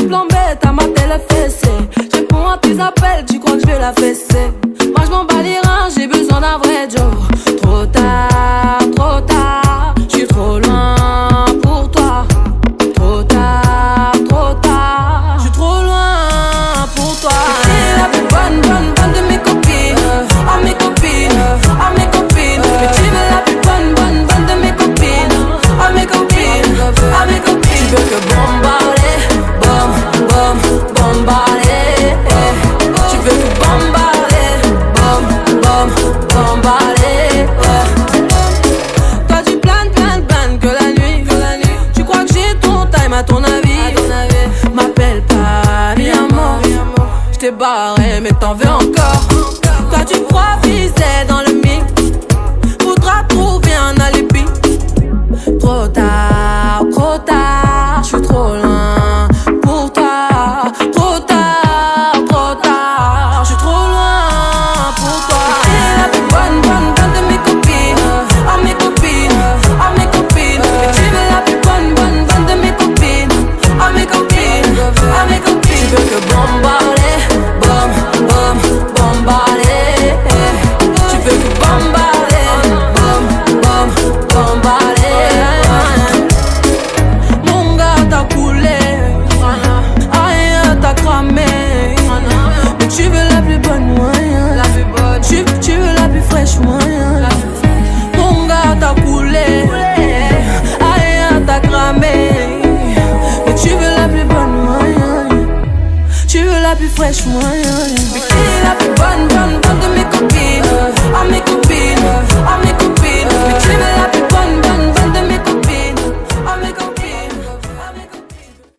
plan B, t'as maté le fessé. Je réponds à tes appels, tu crois que je vais la fesser. Moi je m'en bats les reins, j'ai besoin d'un vrai Joe. Trop tard, je suis trop loin pour toi. Trop tard, je suis trop loin pour toi. T'es la plus bonne de mes copines. À mes copines, à mes copines. Mais tu veux la plus bonne de mes copines. À mes copines, à mes copines. Tu veux que bombarder, bombarder. Tu veux que bombarder, bombarder. Toi tu planes que la nuit. Tu crois que j'ai ton time à ton avis. M'appelle pas mi amor. J't'ai barré mais t'en veux encore. Toi tu crois viser dans le mix. Faudra trouver un alibi. Trop tard, je suis trop loin pour toi. Trop tard, je suis trop loin pour toi. T'es la plus bonne de mes copines. À mes copines, à mes copines. Mais tu veux la plus bonne de mes copines. À mes copines, à mes copines. Tu veux que bombarder, bombarder. Tu veux que bombarder, bombarder. Mon gars t'as coulé, aïe t'as cramé. Mais tu veux la plus bonne moyen. Tu veux la plus fraîche moyen. Mon gars t'as coulé, aïe t'as cramé. Mais tu veux la plus bonne moyen. Tu veux la plus fraîche moyen. Mais qui est la plus bonne